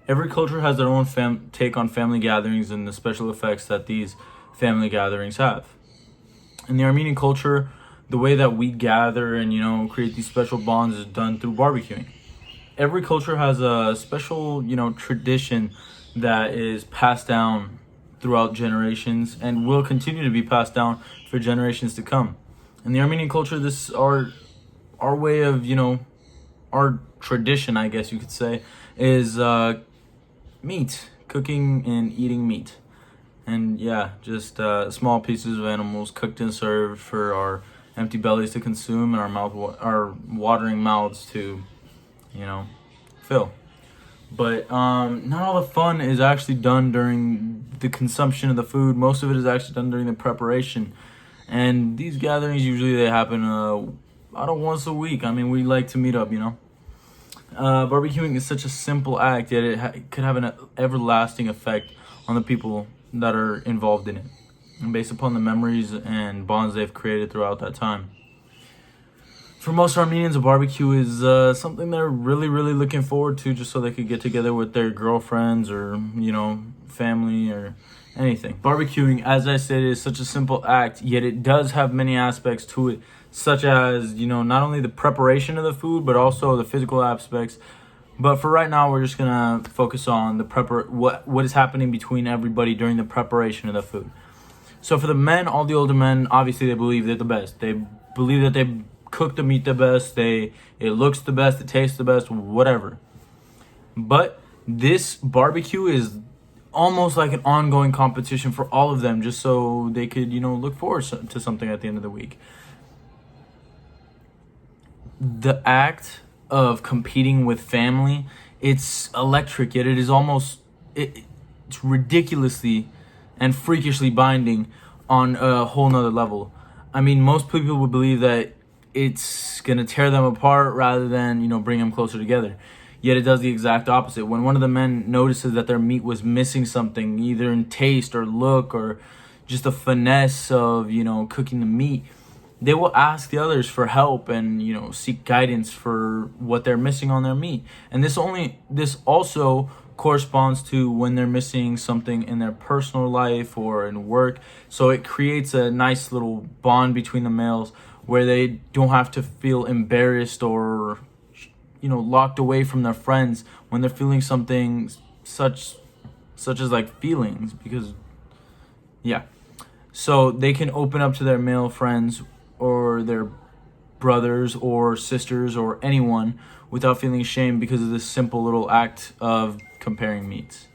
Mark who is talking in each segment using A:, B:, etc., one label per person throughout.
A: Every culture has their own take on family gatherings and the special effects that these family gatherings have. In the Armenian culture, the way that we gather and create these special bonds is done through barbecuing. Every culture has a special tradition that is passed down throughout generations and will continue to be passed down for generations to come. In the Armenian culture, this our way of our tradition, I guess you could say, is meat, cooking and eating meat. And yeah, just small pieces of animals cooked and served for our empty bellies to consume and our watering mouths to, fill. But not all the fun is actually done during the consumption of the food. Most of it is actually done during the preparation. And these gatherings usually they happen about once a week. I mean, we like to meet up, Barbecuing is such a simple act, yet it could have an everlasting effect on the people that are involved in it, and based upon the memories and bonds they've created throughout that time. For most Armenians, a barbecue is something they're really, really looking forward to, just so they could get together with their girlfriends or, family or anything. Barbecuing, as I said, is such a simple act, yet it does have many aspects to it, such as, not only the preparation of the food, but also the physical aspects. But for right now, we're just gonna focus on the what is happening between everybody during the preparation of the food. So for the men, all the older men, obviously they believe they're the best. They believe that they cook the meat the best. It looks the best. It tastes the best. Whatever. But this barbecue is almost like an ongoing competition for all of them, just so they could look forward to something at the end of the week. The act of competing with family, it's electric, yet it is it's ridiculously and freakishly binding on a whole nother level. I mean, most people would believe that it's gonna tear them apart rather than bring them closer together, yet it does the exact opposite. When one of the men notices that their meat was missing something, either in taste or look or just the finesse of cooking the meat, they will ask the others for help and seek guidance for what they're missing on their meat. And this also corresponds to when they're missing something in their personal life or in work. So it creates a nice little bond between the males where they don't have to feel embarrassed or locked away from their friends when they're feeling something such as like feelings, because so they can open up to their male friends or their brothers or sisters or anyone without feeling ashamed because of this simple little act of comparing meats.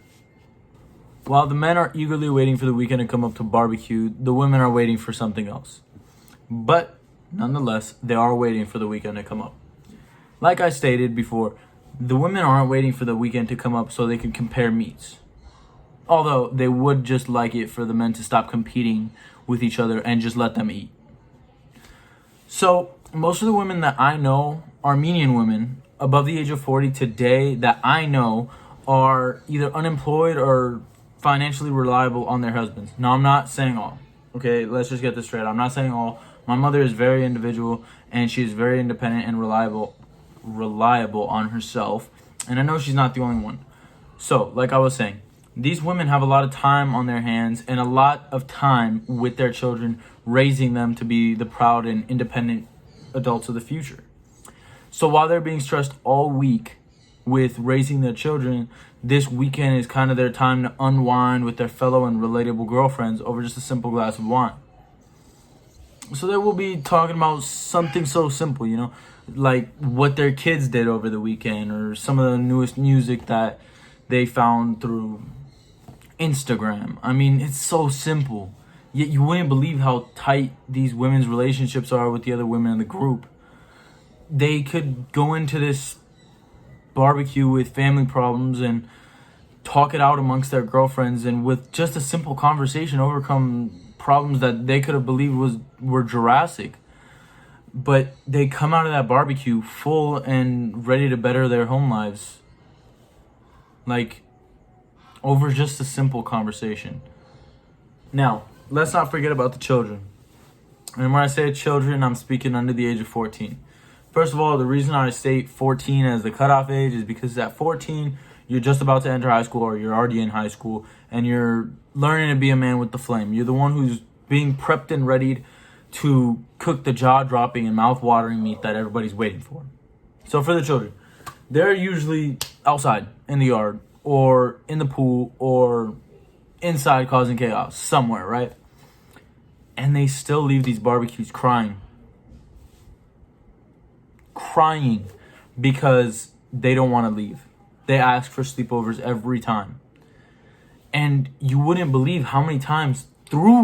A: While the men are eagerly waiting for the weekend to come up to barbecue, the women are waiting for something else. But nonetheless, they are waiting for the weekend to come up. Like I stated before, the women aren't waiting for the weekend to come up so they can compare meats. Although they would just like it for the men to stop competing with each other and just let them eat. So most of the women that I know, Armenian women above the age of 40 today that I know, are either unemployed or financially reliable on their husbands. Now, I'm not saying all. Okay, let's just get this straight. I'm not saying all. My mother is very individual and she is very independent and reliable on herself. And I know she's not the only one. So, like I was saying, these women have a lot of time on their hands and a lot of time with their children, raising them to be the proud and independent adults of the future. So while they're being stressed all week with raising their children, this weekend is kind of their time to unwind with their fellow and relatable girlfriends over just a simple glass of wine. So they will be talking about something so simple, like what their kids did over the weekend or some of the newest music that they found through Instagram. I mean, it's so simple. Yet you wouldn't believe how tight these women's relationships are with the other women in the group. They could go into this barbecue with family problems and talk it out amongst their girlfriends, and with just a simple conversation overcome problems that they could have believed were Jurassic. But they come out of that barbecue full and ready to better their home lives. Like, over just a simple conversation. Now, let's not forget about the children. And when I say children, I'm speaking under the age of 14. First of all, the reason I state 14 as the cutoff age is because at 14, you're just about to enter high school or you're already in high school and you're learning to be a man with the flame. You're the one who's being prepped and readied to cook the jaw-dropping and mouth-watering meat that everybody's waiting for. So for the children, they're usually outside in the yard or in the pool or inside causing chaos somewhere, right? And they still leave these barbecues crying because they don't want to leave. They ask for sleepovers every time. And you wouldn't believe how many times through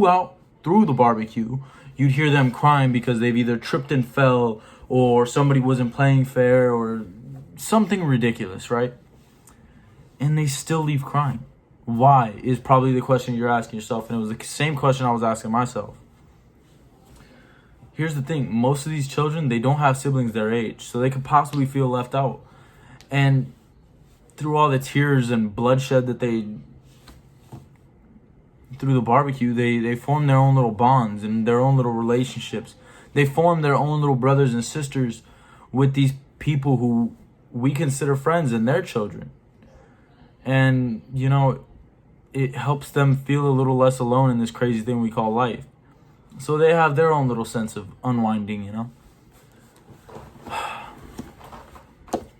A: the barbecue, you'd hear them crying because they've either tripped and fell or somebody wasn't playing fair or something ridiculous, right? And they still leave crying. Why is probably the question you're asking yourself, and it was the same question I was asking myself. Here's the thing, most of these children, they don't have siblings their age, so they could possibly feel left out. And through all the tears and bloodshed that through the barbecue, they form their own little bonds and their own little relationships. They form their own little brothers and sisters with these people who we consider friends and their children. And, you know, it helps them feel a little less alone in this crazy thing we call life. So they have their own little sense of unwinding, you know.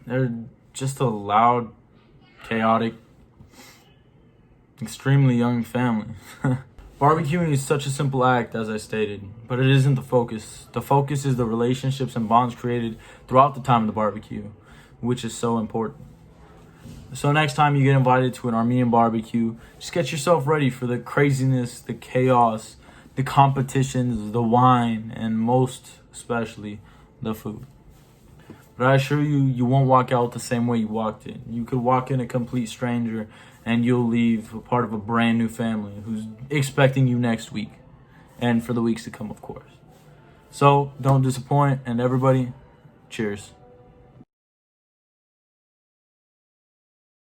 A: They're just a loud, chaotic, extremely young family. Barbecuing is such a simple act, as I stated, but it isn't the focus. The focus is the relationships and bonds created throughout the time of the barbecue, which is so important. So next time you get invited to an Armenian barbecue, just get yourself ready for the craziness, the chaos, the competitions, the wine, and most especially the food. But I assure you, you won't walk out the same way you walked in. You could walk in a complete stranger and you'll leave a part of a brand new family who's expecting you next week and for the weeks to come, of course. So don't disappoint, and everybody, cheers.